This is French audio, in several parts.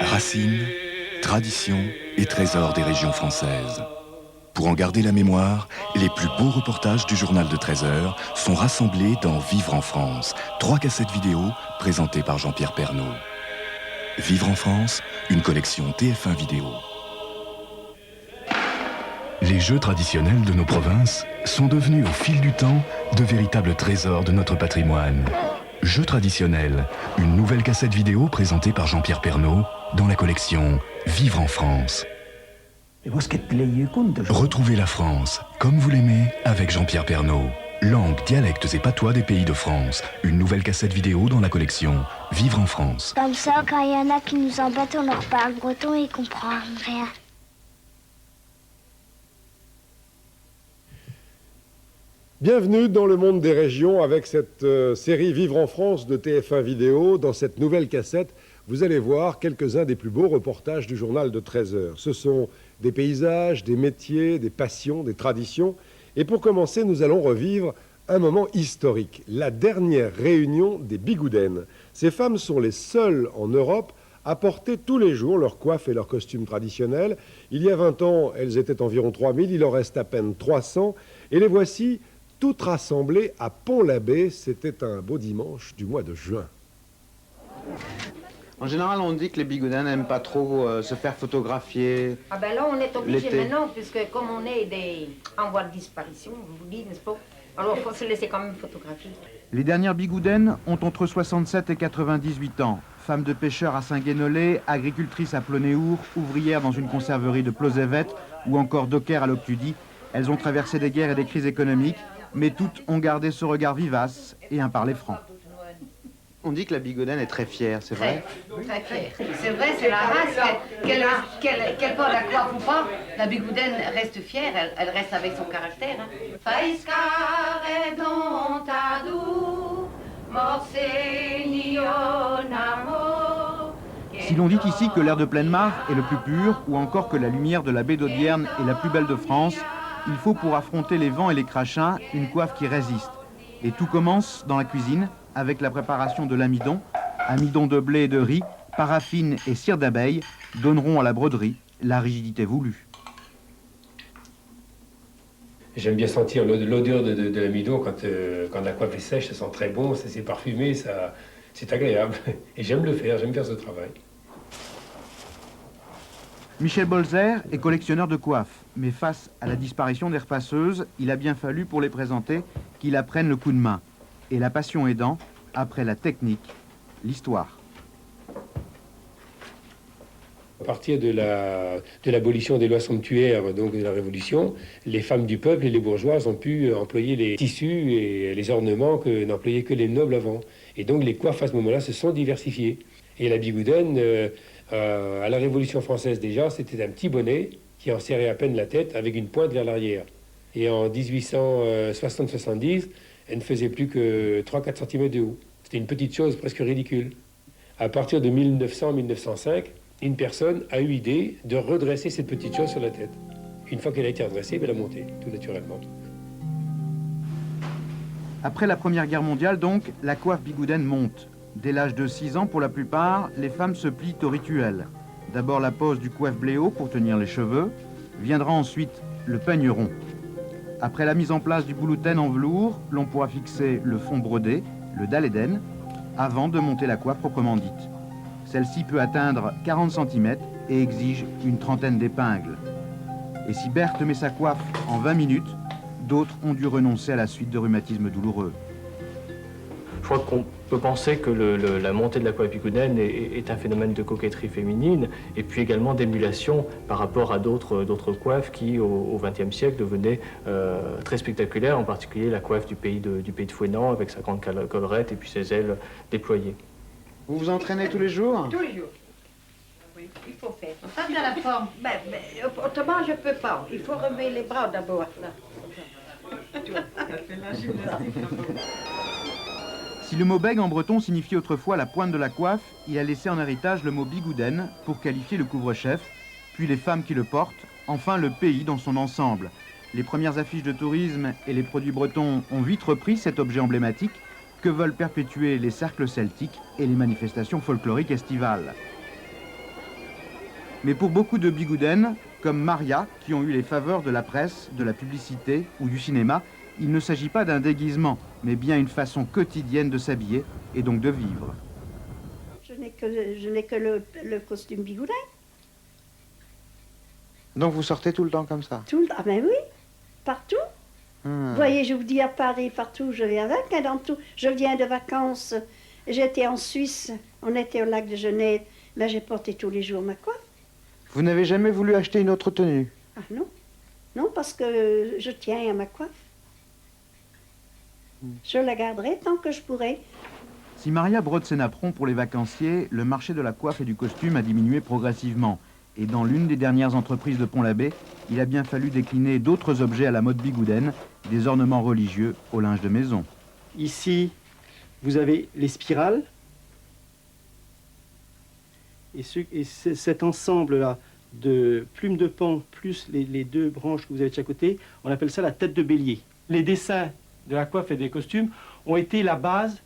Racines, traditions et trésors des régions françaises. Pour en garder la mémoire, les plus beaux reportages du journal de 13 heures sont rassemblés dans Vivre en France, 3 cassettes vidéo présentées par Jean-Pierre Pernaut. Vivre en France, une collection TF1 Vidéo. Les jeux traditionnels de nos provinces sont devenus au fil du temps de véritables trésors de notre patrimoine. Jeux traditionnels, une nouvelle cassette vidéo présentée par Jean-Pierre Pernaut dans la collection Vivre en France. Retrouvez la France comme vous l'aimez avec Jean-Pierre Pernaut. Langues, dialectes et patois des pays de France. Une nouvelle cassette vidéo dans la collection Vivre en France. Comme ça, quand il y en a qui nous embêtent, on leur parle breton et ils comprennent rien. Bienvenue dans le monde des régions avec cette série Vivre en France de TF1 Vidéo. Dans cette nouvelle cassette, vous allez voir quelques-uns des plus beaux reportages du journal de 13 heures. Ce sont des paysages, des métiers, des passions, des traditions. Et pour commencer, nous allons revivre un moment historique, la dernière réunion des bigoudaines. Ces femmes sont les seules en Europe à porter tous les jours leur coiffe et leur costume traditionnel. Il y a 20 ans, elles étaient environ 3000, il en reste à peine 300. Et les voici toutes rassemblées à Pont-l'Abbé. C'était un beau dimanche du mois de juin. En général, on dit que les bigoudaines n'aiment pas trop se faire photographier. Ah ben là, on est obligé maintenant, puisque comme on est en voie de disparition, je vous dis, n'est-ce pas? Alors il faut se laisser quand même photographier. Les dernières bigoudaines ont entre 67 et 98 ans. Femmes de pêcheurs à Saint-Guénolé, agricultrices à Plonéour, ouvrières dans une conserverie de Plozévet ou encore dockers à Loctudie, elles ont traversé des guerres et des crises économiques, mais toutes ont gardé ce regard vivace et un parler franc. On dit que la bigoudaine est très fière, c'est vrai? Très fière. C'est vrai, c'est la race, qu'elle porte la coiffe ou pas, la bigoudaine reste fière, elle reste avec son caractère. Si l'on dit ici que l'air de Pleine-Mare est le plus pur, ou encore que la lumière de la baie d'Audierne est la plus belle de France, il faut pour affronter les vents et les crachats une coiffe qui résiste. Et tout commence dans la cuisine, avec la préparation de l'amidon. Amidon de blé et de riz, paraffine et cire d'abeille donneront à la broderie la rigidité voulue. J'aime bien sentir l'odeur de l'amidon quand la coiffe est sèche, ça sent très bon, c'est parfumé, c'est agréable. Et j'aime faire ce travail. Michel Bolzer est collectionneur de coiffes, mais face à la disparition des repasseuses, il a bien fallu pour les présenter qu'il apprenne le coup de main. Et la passion aidant, après la technique, l'histoire. À partir de l'abolition des lois somptuaires, donc de la Révolution, les femmes du peuple et les bourgeoises ont pu employer les tissus et les ornements que n'employaient que les nobles avant. Et donc les coiffes à ce moment-là se sont diversifiées. Et la bigoudaine, à la Révolution française déjà, c'était un petit bonnet qui en serrait à peine la tête avec une pointe vers l'arrière. Et en 1860-70, elle ne faisait plus que 3-4 cm de haut. C'était une petite chose presque ridicule. À partir de 1900-1905, une personne a eu l'idée de redresser cette petite chose sur la tête. Une fois qu'elle a été redressée, elle a monté, tout naturellement. Après la Première Guerre mondiale, donc, la coiffe bigoudaine monte. Dès l'âge de 6 ans, pour la plupart, les femmes se plient au rituel. D'abord la pose du coiffe-bléau pour tenir les cheveux, viendra ensuite le peigne rond. Après la mise en place du boulouten en velours, l'on pourra fixer le fond brodé, le daléden, avant de monter la coiffe proprement dite. Celle-ci peut atteindre 40 cm et exige une trentaine d'épingles. Et si Berthe met sa coiffe en 20 minutes, d'autres ont dû renoncer à la suite de rhumatismes douloureux. Je crois qu'on peut penser que la montée de la coiffe bigoudaine est un phénomène de coquetterie féminine et puis également d'émulation par rapport à d'autres coiffes qui, au XXe siècle, devenaient très spectaculaires, en particulier la coiffe du pays de Fouesnant avec sa grande collerette et puis ses ailes déployées. Vous vous entraînez tous les jours? Tous les jours. Oui, il faut faire. Ça bien la forme. Autrement, je ne peux pas. Il faut remuer les bras d'abord. Si le mot bègue en breton signifiait autrefois la pointe de la coiffe, il a laissé en héritage le mot bigoudaine pour qualifier le couvre-chef, puis les femmes qui le portent, enfin le pays dans son ensemble. Les premières affiches de tourisme et les produits bretons ont vite repris cet objet emblématique, que veulent perpétuer les cercles celtiques et les manifestations folkloriques estivales. Mais pour beaucoup de bigoudennes, comme Maria, qui ont eu les faveurs de la presse, de la publicité ou du cinéma, il ne s'agit pas d'un déguisement, mais bien une façon quotidienne de s'habiller et donc de vivre. Je n'ai que le costume bigouden. Donc vous sortez tout le temps comme ça? Tout le temps. Ah ben oui, partout. Vous voyez, je vous dis à Paris, partout où je vais avec, hein, dans tout. Je viens de vacances, j'étais en Suisse, on était au lac de Genève, mais j'ai porté tous les jours ma coiffe. Vous n'avez jamais voulu acheter une autre tenue? Ah non, non, parce que je tiens à ma coiffe. Je la garderai tant que je pourrai. Si Maria brode ses napperons pour les vacanciers, le marché de la coiffe et du costume a diminué progressivement. Et dans l'une des dernières entreprises de Pont-l'Abbé, il a bien fallu décliner d'autres objets à la mode bigoudaine, des ornements religieux au linge de maison. Ici, vous avez les spirales. Et cet ensemble-là de plumes de pan plus les deux branches que vous avez de chaque côté, on appelle ça la tête de bélier. Les dessins de la coiffe et des costumes ont été la base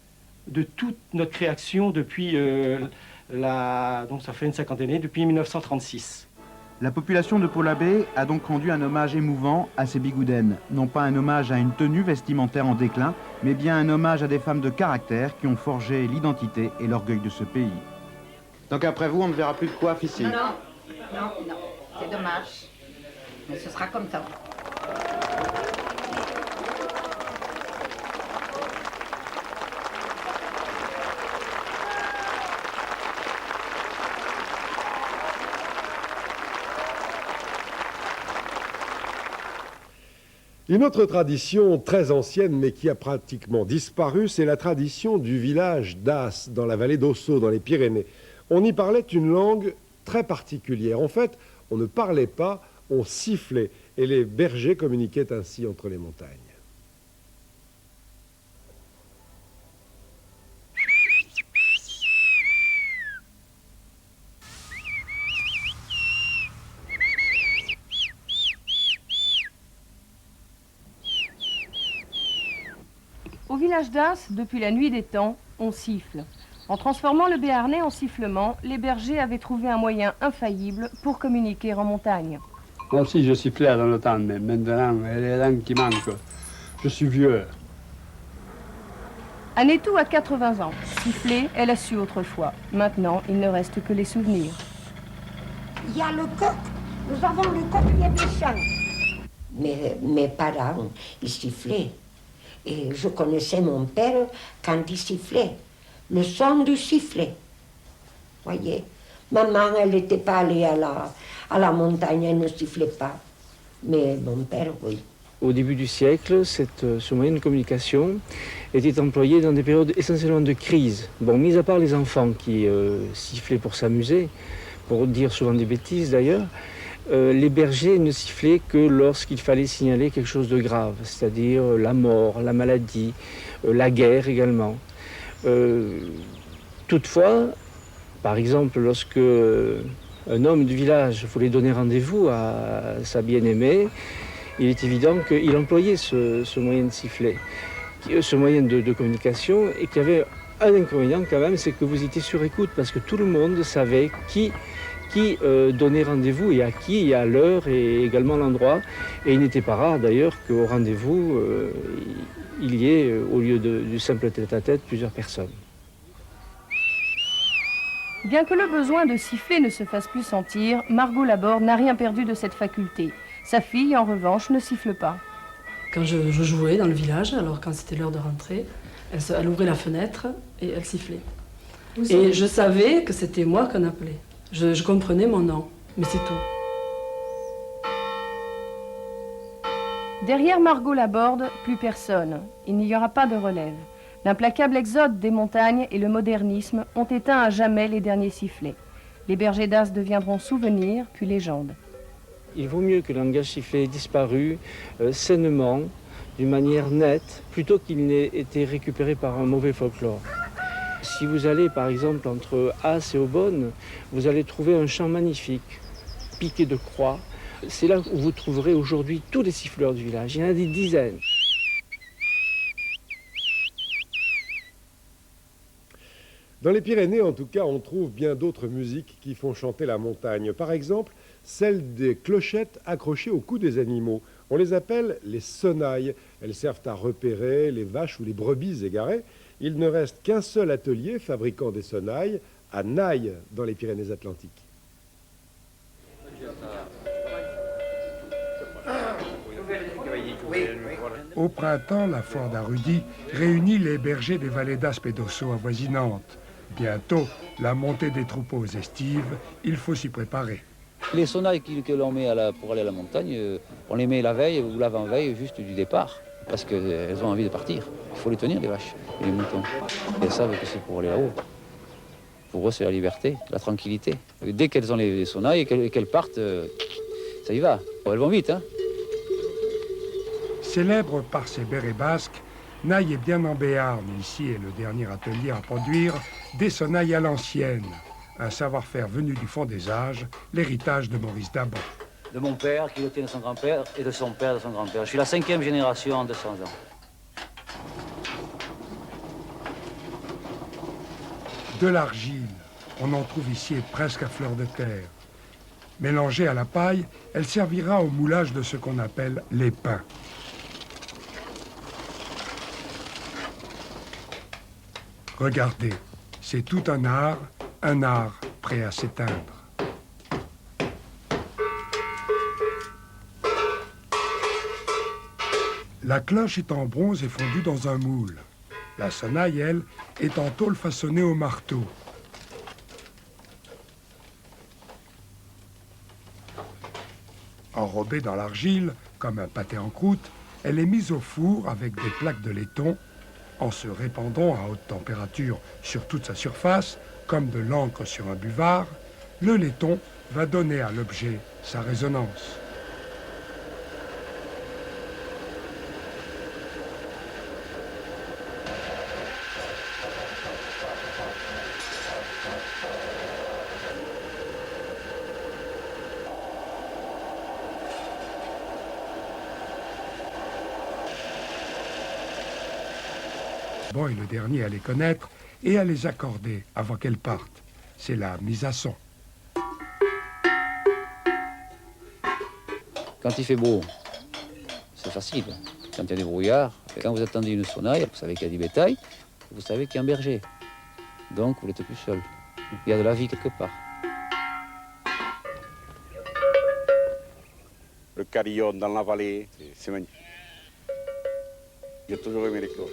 de toute notre création depuis, donc ça fait une cinquantaine d'années, depuis 1936. La population de Pont-l'Abbé a donc rendu un hommage émouvant à ces bigoudaines. Non pas un hommage à une tenue vestimentaire en déclin, mais bien un hommage à des femmes de caractère qui ont forgé l'identité et l'orgueil de ce pays. Donc après vous, on ne verra plus de coiffe ici? Non, c'est dommage. Mais ce sera comme ça. Une autre tradition très ancienne mais qui a pratiquement disparu, c'est la tradition du village d'As, dans la vallée d'Ossau, dans les Pyrénées. On y parlait une langue très particulière. En fait, on ne parlait pas, on sifflait. Et les bergers communiquaient ainsi entre les montagnes. Au village d'As, depuis la nuit des temps, on siffle. En transformant le béarnais en sifflement, les bergers avaient trouvé un moyen infaillible pour communiquer en montagne. Moi aussi, je sifflais dans le temps, mais maintenant, il y a les langues qui manquent. Je suis vieux. Anétou a 80 ans. Siffler, elle a su autrefois. Maintenant, il ne reste que les souvenirs. Il y a le coq. Nous avons le coq des champs. Mes parents, ils sifflaient. Et je connaissais mon père quand il sifflait. Le son du sifflet. Voyez, maman, elle n'était pas allée à la montagne, elle ne sifflait pas. Mais mon père, oui. Au début du siècle, ce moyen de communication était employé dans des périodes essentiellement de crise. Bon, mis à part les enfants qui sifflaient pour s'amuser, pour dire souvent des bêtises d'ailleurs, les bergers ne sifflaient que lorsqu'il fallait signaler quelque chose de grave, c'est-à-dire la mort, la maladie, la guerre également. Toutefois, par exemple, lorsque un homme du village voulait donner rendez-vous à sa bien-aimée, il est évident qu'il employait ce moyen de sifflet, ce moyen de communication, et qu'il y avait un inconvénient quand même, c'est que vous étiez sur écoute, parce que tout le monde savait qui donnait rendez-vous et à qui, et à l'heure et également l'endroit. Et il n'était pas rare d'ailleurs qu'au rendez-vous, il y ait, au lieu du simple tête-à-tête, plusieurs personnes. Bien que le besoin de siffler ne se fasse plus sentir, Margot Laborde n'a rien perdu de cette faculté. Sa fille, en revanche, ne siffle pas. Quand je jouais dans le village, alors quand c'était l'heure de rentrer, elle ouvrait la fenêtre et elle sifflait. Et je savais que c'était moi qu'on appelait. Je comprenais mon nom, mais c'est tout. Derrière Margot Laborde, plus personne. Il n'y aura pas de relève. L'implacable exode des montagnes et le modernisme ont éteint à jamais les derniers sifflets. Les bergers d'As deviendront souvenirs, puis légendes. Il vaut mieux que le langage sifflé ait disparu sainement, d'une manière nette, plutôt qu'il n'ait été récupéré par un mauvais folklore. Si vous allez par exemple entre As et Aubonne, vous allez trouver un champ magnifique, piqué de croix. C'est là où vous trouverez aujourd'hui tous les siffleurs du village. Il y en a des dizaines. Dans les Pyrénées, en tout cas, on trouve bien d'autres musiques qui font chanter la montagne. Par exemple, celle des clochettes accrochées au cou des animaux. On les appelle les sonnailles. Elles servent à repérer les vaches ou les brebis égarées. Il ne reste qu'un seul atelier fabriquant des sonnailles, à Naï, dans les Pyrénées-Atlantiques. Au printemps, la foire d'Arudi réunit les bergers des vallées d'Aspe et d'Ossau avoisinantes. Bientôt, la montée des troupeaux estives, il faut s'y préparer. Les sonnailles que l'on met pour aller à la montagne, on les met la veille ou l'avant-veille juste du départ, parce qu'elles ont envie de partir. Il faut les tenir, les vaches et les moutons. Elles savent que c'est pour aller là-haut. Pour eux, c'est la liberté, la tranquillité. Dès qu'elles ont les sonnailles et qu'elles partent, ça y va. Elles vont vite, hein. Célèbre par ses bérets basques, Naï est bien en Béarn. Ici est le dernier atelier à produire des sonnailles à l'ancienne. Un savoir-faire venu du fond des âges, l'héritage de Maurice Daban. De mon père, qui le tient de son grand-père, et de son père, de son grand-père. Je suis la 5e génération en 200 ans. De l'argile, on en trouve ici presque à fleur de terre. Mélangée à la paille, elle servira au moulage de ce qu'on appelle les pains. Regardez, c'est tout un art prêt à s'éteindre. La cloche est en bronze et fondue dans un moule. La sonnaille, elle, est en tôle façonnée au marteau. Enrobée dans l'argile, comme un pâté en croûte, elle est mise au four avec des plaques de laiton, en se répandant à haute température sur toute sa surface, comme de l'encre sur un buvard. Le laiton va donner à l'objet sa résonance. Bon est le dernier à les connaître et à les accorder avant qu'elles partent. C'est la mise à son. Quand il fait beau, c'est facile. Quand il y a des brouillards, quand vous attendez une sonnaille, vous savez qu'il y a du bétail, vous savez qu'il y a un berger. Donc vous n'êtes plus seul. Il y a de la vie quelque part. Le carillon dans la vallée, c'est magnifique. J'ai toujours aimé les cloches.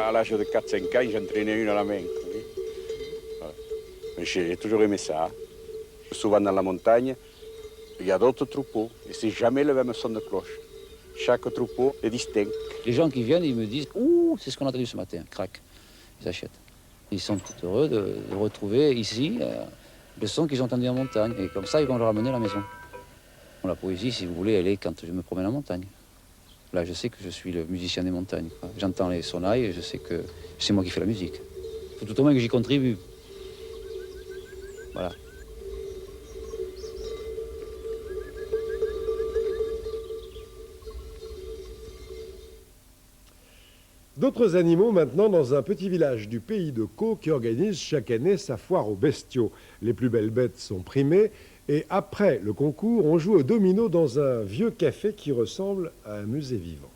À l'âge de 4-5 ans, j'entraînais une à la main. Voilà. J'ai toujours aimé ça. Souvent dans la montagne, il y a d'autres troupeaux et c'est jamais le même son de cloche. Chaque troupeau est distinct. Les gens qui viennent, ils me disent « Ouh, c'est ce qu'on a entendu ce matin, crac ». Ils achètent. Ils sont tout heureux de retrouver ici le son qu'ils ont entendu en montagne. Et comme ça, ils vont le ramener à la maison. Bon, la poésie, si vous voulez, elle est quand je me promène en montagne. Là, je sais que je suis le musicien des montagnes. J'entends les sonnailles et je sais que c'est moi qui fais la musique. Il faut tout au moins que j'y contribue. Voilà. D'autres animaux maintenant dans un petit village du pays de Caux qui organise chaque année sa foire aux bestiaux. Les plus belles bêtes sont primées et après le concours, on joue au domino dans un vieux café qui ressemble à un musée vivant.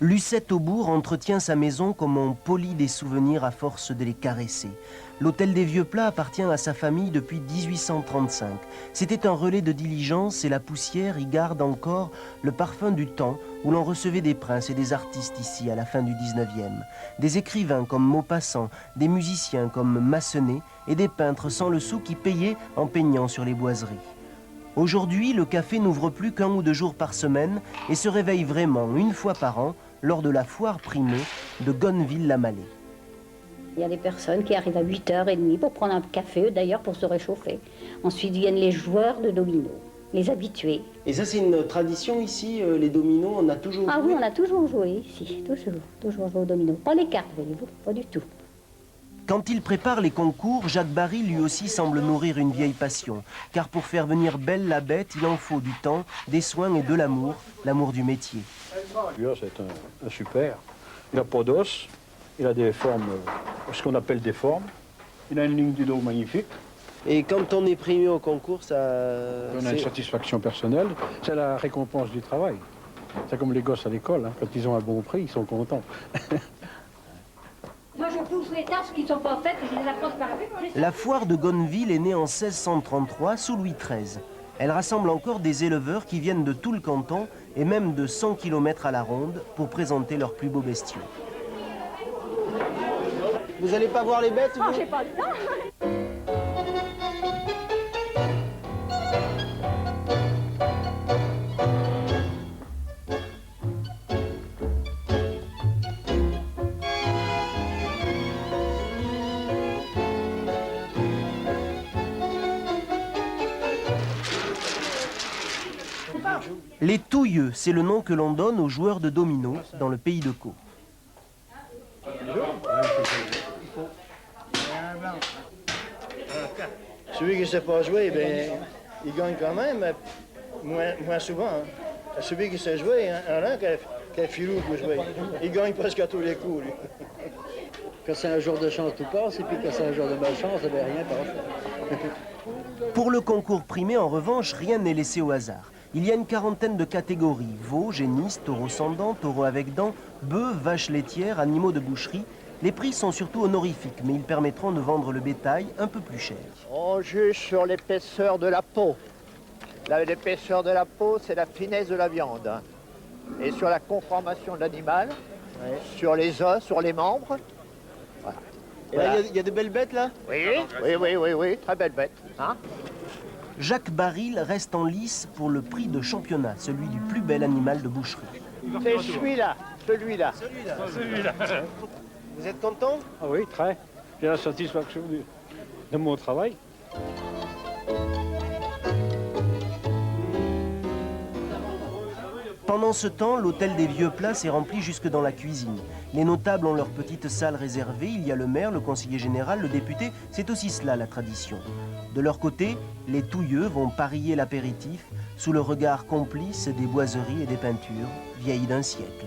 Lucette Aubourg entretient sa maison comme on polit des souvenirs à force de les caresser. L'hôtel des Vieux Plats appartient à sa famille depuis 1835. C'était un relais de diligence et la poussière y garde encore le parfum du temps où l'on recevait des princes et des artistes ici à la fin du 19e. Des écrivains comme Maupassant, des musiciens comme Massenet et des peintres sans le sou qui payaient en peignant sur les boiseries. Aujourd'hui, le café n'ouvre plus qu'1 ou 2 jours par semaine et se réveille vraiment une fois par an lors de la foire primée de Gonneville-la-Mallée. Il y a des personnes qui arrivent à 8h30 pour prendre un café, d'ailleurs pour se réchauffer. Ensuite viennent les joueurs de domino, les habitués. Et ça, c'est une tradition ici, les dominos, on a toujours joué? Ah oui, on a toujours joué ici, toujours joué aux dominos. Pas les cartes, voyez-vous, pas du tout. Quand il prépare les concours, Jacques Barry lui aussi semble nourrir une vieille passion. Car pour faire venir belle la bête, il en faut du temps, des soins et de l'amour du métier. C'est un super. Il n'a pas d'os, Il a des formes, ce qu'on appelle des formes. Il a une ligne du dos magnifique. Et quand on est primé au concours, ça... On a une satisfaction personnelle, c'est la récompense du travail. C'est comme les gosses à l'école, hein. Quand ils ont un bon prix, ils sont contents. Moi, je pousse les tasses qui ne sont pas faites et je les apporte par là. La foire de Gonneville est née en 1633 sous Louis XIII. Elle rassemble encore des éleveurs qui viennent de tout le canton et même de 100 km à la ronde pour présenter leurs plus beaux bestiaux. Vous n'allez pas voir les bêtes? Oh, j'ai pas le temps. Les touilleux, c'est le nom que l'on donne aux joueurs de domino dans le pays de Caux. Celui qui ne sait pas jouer, ben, il gagne quand même, mais moins souvent. Hein. Celui qui sait jouer, un an qui a filou pour jouer, il gagne presque à tous les coups, lui. Quand c'est un jour de chance, tout passe, et puis quand c'est un jour de malchance, eh bien, rien passe. Pour le concours primé, en revanche, rien n'est laissé au hasard. Il y a une quarantaine de catégories: veaux, génisses, taureaux sans dents, taureaux avec dents, bœufs, vaches laitières, animaux de boucherie. Les prix sont surtout honorifiques, mais ils permettront de vendre le bétail un peu plus cher. On juge sur l'épaisseur de la peau. L'épaisseur de la peau, c'est la finesse de la viande. Et sur la conformation de l'animal, sur les os, sur les membres. Voilà. Et là, il y a de belles bêtes, là? Oui, très belles bêtes. Hein? Jacques Baril reste en lice pour le prix de championnat, celui du plus bel animal de boucherie. C'est celui-là. Celui-là. Vous êtes content? Ah oui, très. J'ai la satisfaction de mon travail. Pendant ce temps, l'hôtel des Vieux Plats s'est rempli jusque dans la cuisine. Les notables ont leur petite salle réservée, il y a le maire, le conseiller général, le député, c'est aussi cela la tradition. De leur côté, les touilleux vont parier l'apéritif sous le regard complice des boiseries et des peintures vieilles d'un siècle.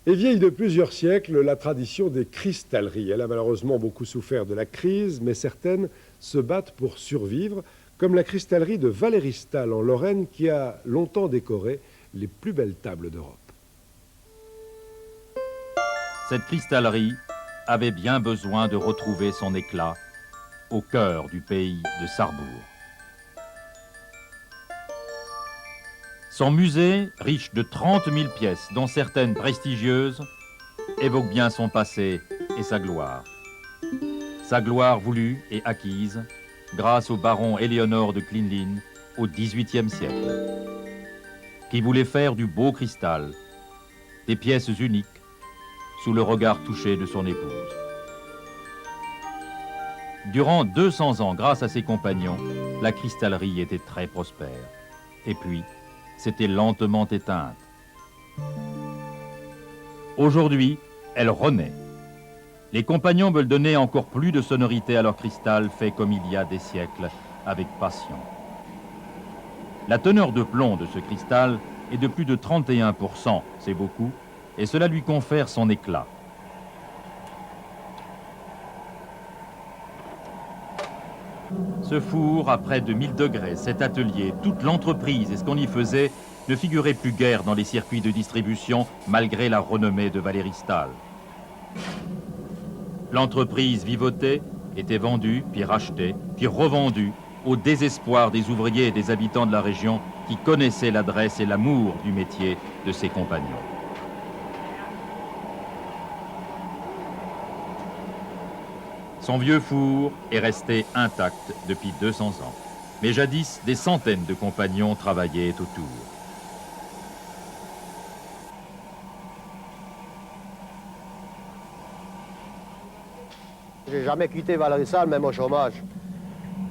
Et vieille de plusieurs siècles, la tradition des cristalleries. Elle a malheureusement beaucoup souffert de la crise, mais certaines se battent pour survivre, comme la cristallerie de Valéristal en Lorraine, qui a longtemps décoré les plus belles tables d'Europe. Cette cristallerie avait bien besoin de retrouver son éclat au cœur du pays de Sarrebourg. Son musée, riche de 30 000 pièces, dont certaines prestigieuses, évoque bien son passé et sa gloire. Sa gloire voulue et acquise grâce au baron Éléonore de Klinlin au XVIIIe siècle, qui voulait faire du beau cristal, des pièces uniques, sous le regard touché de son épouse. Durant 200 ans, grâce à ses compagnons, la cristallerie était très prospère. Et puis, s'était lentement éteinte. Aujourd'hui, elle renaît. Les compagnons veulent donner encore plus de sonorité à leur cristal fait comme il y a des siècles, avec passion. La teneur de plomb de ce cristal est de plus de 31%, c'est beaucoup, et cela lui confère son éclat. Ce four à près de 1000 degrés, cet atelier, toute l'entreprise et ce qu'on y faisait ne figurait plus guère dans les circuits de distribution malgré la renommée de Valéristal. L'entreprise vivotait, était vendue, puis rachetée, puis revendue au désespoir des ouvriers et des habitants de la région qui connaissaient l'adresse et l'amour du métier de ses compagnons. Son vieux four est resté intact depuis 200 ans. Mais jadis, des centaines de compagnons travaillaient autour. J'ai jamais quitté Valéristal, même au chômage.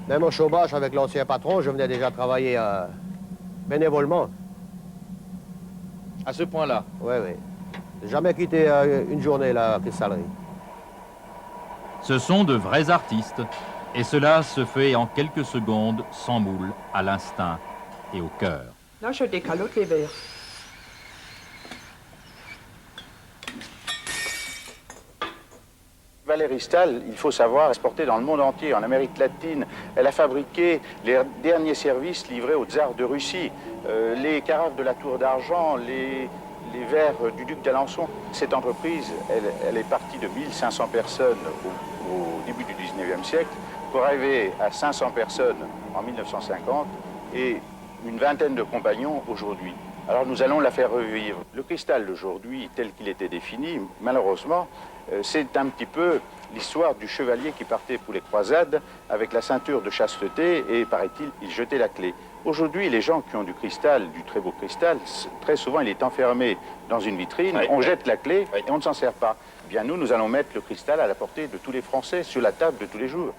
Même au chômage, avec l'ancien patron, je venais déjà travailler bénévolement. À ce point-là? Oui. J'ai jamais quitté une journée la cristallerie. Ce sont de vrais artistes, et cela se fait en quelques secondes, sans moule, à l'instinct et au cœur. Là, je décalote les verres. Valérie Stahl, il faut savoir, exportée dans le monde entier, en Amérique latine. Elle a fabriqué les derniers services livrés aux tsars de Russie, les carafes de la Tour d'Argent, les verres du duc d'Alençon. Cette entreprise, elle est partie de 1500 personnes au début du 19e siècle pour arriver à 500 personnes en 1950 et une vingtaine de compagnons aujourd'hui. Alors nous allons la faire revivre. Le cristal d'aujourd'hui, tel qu'il était défini, malheureusement, c'est un petit peu l'histoire du chevalier qui partait pour les croisades avec la ceinture de chasteté et, paraît-il, il jetait la clé. Aujourd'hui, les gens qui ont du cristal, du très beau cristal, très souvent il est enfermé dans une vitrine, on jette la clé et on ne s'en sert pas. Eh bien nous allons mettre le cristal à la portée de tous les Français, sur la table de tous les jours.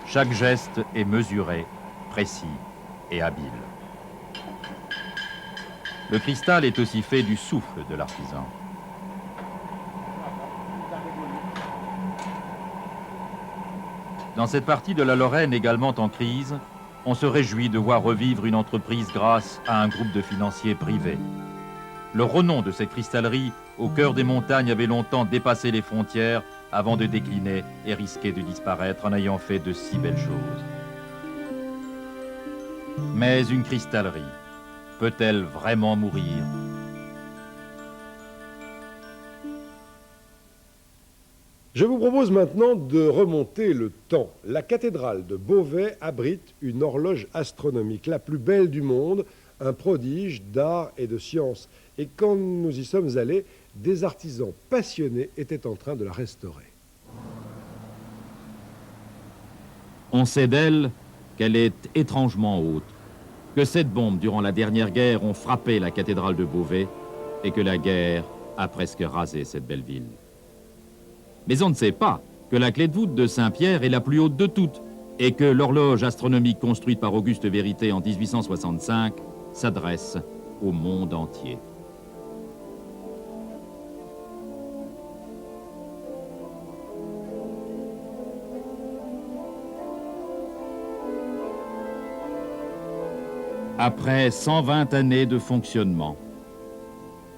Chaque geste est mesuré, précis et habile. Le cristal est aussi fait du souffle de l'artisan. Dans cette partie de la Lorraine également en crise, on se réjouit de voir revivre une entreprise grâce à un groupe de financiers privés. Le renom de cette cristallerie au cœur des montagnes avait longtemps dépassé les frontières avant de décliner et risquer de disparaître en ayant fait de si belles choses. Mais une cristallerie peut-elle vraiment mourir ? Je vous propose maintenant de remonter le temps. La cathédrale de Beauvais abrite une horloge astronomique, la plus belle du monde, un prodige d'art et de science. Et quand nous y sommes allés, des artisans passionnés étaient en train de la restaurer. On sait d'elle qu'elle est étrangement haute, que 7 bombes durant la dernière guerre ont frappé la cathédrale de Beauvais et que la guerre a presque rasé cette belle ville. Mais on ne sait pas que la clé de voûte de Saint-Pierre est la plus haute de toutes et que l'horloge astronomique construite par Auguste Vérité en 1865 s'adresse au monde entier. Après 120 années de fonctionnement,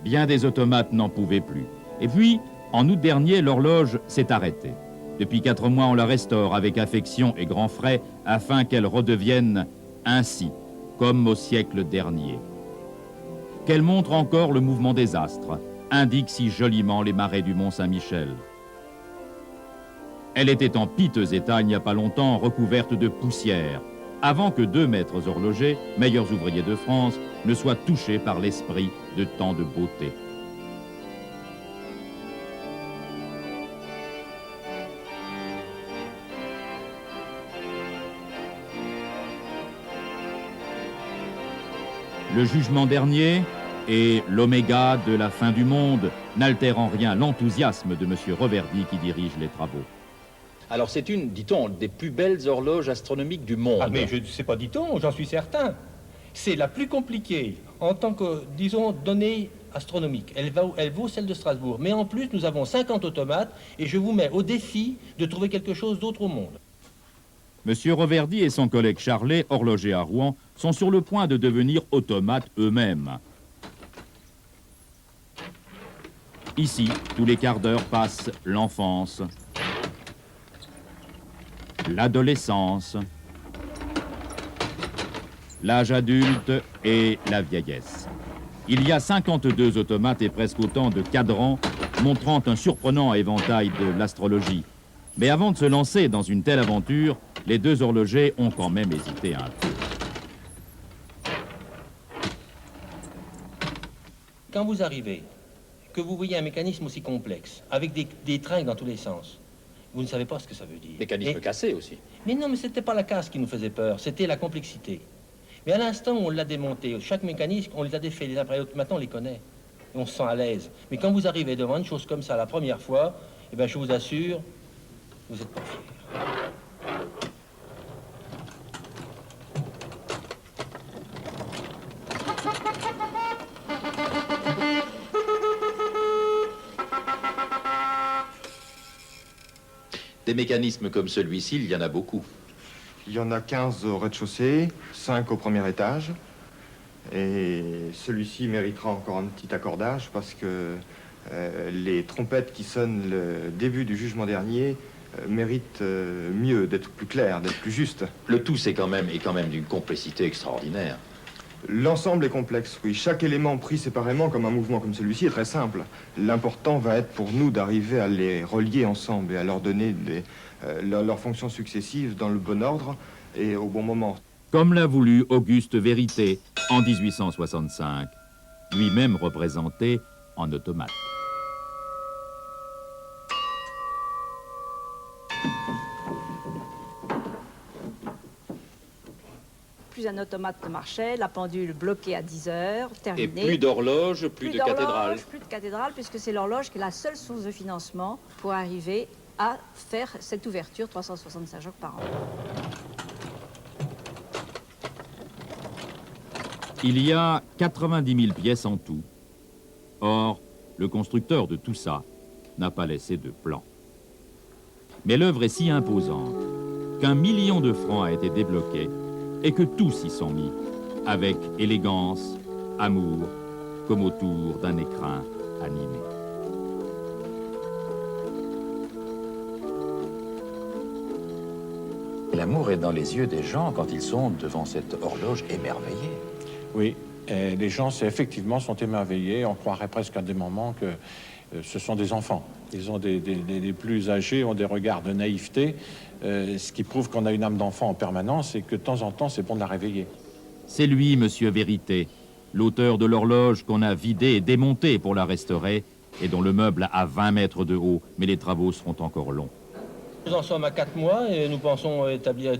bien des automates n'en pouvaient plus. Et puis, en août dernier, l'horloge s'est arrêtée. Depuis 4 mois, on la restaure avec affection et grands frais afin qu'elle redevienne ainsi, comme au siècle dernier. Qu'elle montre encore le mouvement des astres, indique si joliment les marais du Mont-Saint-Michel. Elle était en piteux état il n'y a pas longtemps, recouverte de poussière, avant que 2 maîtres horlogers, meilleurs ouvriers de France, ne soient touchés par l'esprit de tant de beauté. Le jugement dernier et l'oméga de la fin du monde n'altèrent en rien l'enthousiasme de M. Reverdy qui dirige les travaux. Alors c'est une, dit-on, des plus belles horloges astronomiques du monde. Ah mais je ne sais pas, dit-on, j'en suis certain. C'est la plus compliquée en tant que, disons, donnée astronomique. Elle vaut celle de Strasbourg. Mais en plus, nous avons 50 automates et je vous mets au défi de trouver quelque chose d'autre au monde. M. Reverdy et son collègue Charlet, horloger à Rouen, sont sur le point de devenir automates eux-mêmes. Ici, tous les quarts d'heure passe l'enfance, l'adolescence, l'âge adulte et la vieillesse. Il y a 52 automates et presque autant de cadrans montrant un surprenant éventail de l'astrologie. Mais avant de se lancer dans une telle aventure, les 2 horlogers ont quand même hésité un peu. Quand vous arrivez, que vous voyez un mécanisme aussi complexe, avec des tringles dans tous les sens, vous ne savez pas ce que ça veut dire. Mécanisme cassé aussi. Mais non, mais c'était pas la casse qui nous faisait peur, c'était la complexité. Mais à l'instant où on l'a démonté, chaque mécanisme, on les a défaits les uns après les autres, maintenant on les connaît. Et on se sent à l'aise. Mais quand vous arrivez devant une chose comme ça la première fois, eh bien je vous assure, vous n'êtes pas fiers. Des mécanismes comme celui-ci, il y en a beaucoup. Il y en a 15 au rez-de-chaussée, 5 au premier étage. Et celui-ci méritera encore un petit accordage parce que les trompettes qui sonnent le début du jugement dernier méritent mieux, d'être plus claires, d'être plus justes. Le tout est quand même d'une complexité extraordinaire. L'ensemble est complexe, oui. Chaque élément pris séparément comme un mouvement comme celui-ci est très simple. L'important va être pour nous d'arriver à les relier ensemble et à leur donner leurs fonctions successives dans le bon ordre et au bon moment. Comme l'a voulu Auguste Vérité en 1865, lui-même représenté en automate. Plus un automate ne marchait, la pendule bloquée à 10 heures, terminée. Et plus d'horloge, plus de cathédrale. Plus de cathédrale, puisque c'est l'horloge qui est la seule source de financement pour arriver à faire cette ouverture 365 jours par an. Il y a 90 000 pièces en tout. Or, le constructeur de tout ça n'a pas laissé de plan. Mais l'œuvre est si imposante qu'1 million de francs a été débloqué et que tous y sont mis, avec élégance, amour, comme autour d'un écrin animé. L'amour est dans les yeux des gens quand ils sont devant cette horloge émerveillée. Oui, et les gens effectivement sont émerveillés. On croirait presque à des moments que ce sont des enfants. Ils ont les plus âgés ont des regards de naïveté, ce qui prouve qu'on a une âme d'enfant en permanence et que de temps en temps, c'est bon de la réveiller. C'est lui, Monsieur Vérité, l'auteur de l'horloge qu'on a vidée et démontée pour la restaurer et dont le meuble a 20 mètres de haut, mais les travaux seront encore longs. Nous en sommes à 4 mois et nous pensons établir,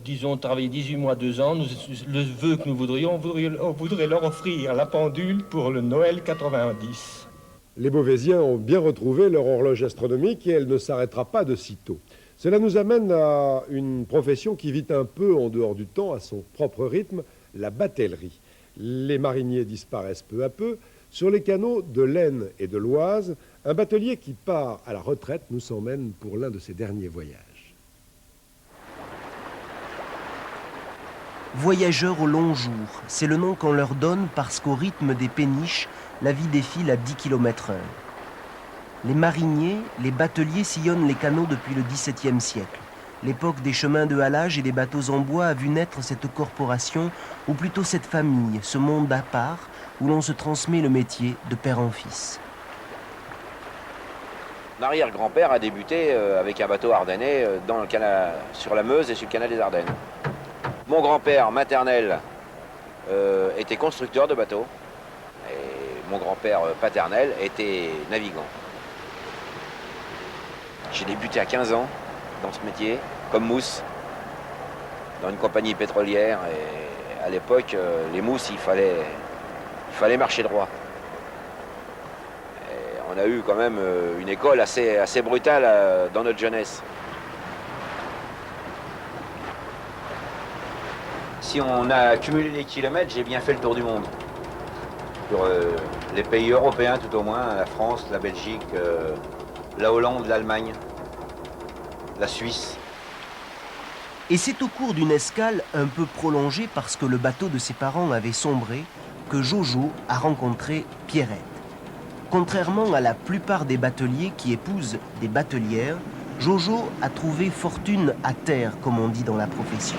disons, travailler 18 mois, 2 ans. Le vœu que nous voudrions, on voudrait leur offrir la pendule pour le Noël 90. Les Beauvaisiens ont bien retrouvé leur horloge astronomique et elle ne s'arrêtera pas de sitôt. Cela nous amène à une profession qui vit un peu en dehors du temps, à son propre rythme, la batellerie. Les mariniers disparaissent peu à peu. Sur les canaux de l'Aisne et de l'Oise, un batelier qui part à la retraite nous emmène pour l'un de ses derniers voyages. Voyageurs au long jour, c'est le nom qu'on leur donne parce qu'au rythme des péniches, la vie défile à 10 km/h. Les mariniers, les bateliers sillonnent les canaux depuis le XVIIe siècle. L'époque des chemins de halage et des bateaux en bois a vu naître cette corporation, ou plutôt cette famille, ce monde à part, où l'on se transmet le métier de père en fils. Mon arrière-grand-père a débuté avec un bateau ardennais dans le canal, sur la Meuse et sur le canal des Ardennes. Mon grand-père maternel était constructeur de bateaux et mon grand-père paternel était navigant. J'ai débuté à 15 ans dans ce métier, comme mousse, dans une compagnie pétrolière. Et à l'époque, les mousses, il fallait marcher droit. Et on a eu quand même une école assez brutale dans notre jeunesse. Si on a cumulé les kilomètres, j'ai bien fait le tour du monde. Sur les pays européens tout au moins, la France, la Belgique, la Hollande, l'Allemagne, la Suisse. Et c'est au cours d'une escale un peu prolongée parce que le bateau de ses parents avait sombré que Jojo a rencontré Pierrette. Contrairement à la plupart des bateliers qui épousent des batelières, Jojo a trouvé fortune à terre, comme on dit dans la profession.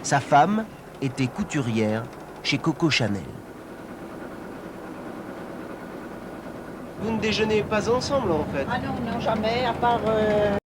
Sa femme était couturière chez Coco Chanel. Vous ne déjeunez pas ensemble en fait? Ah non, non, jamais, à part...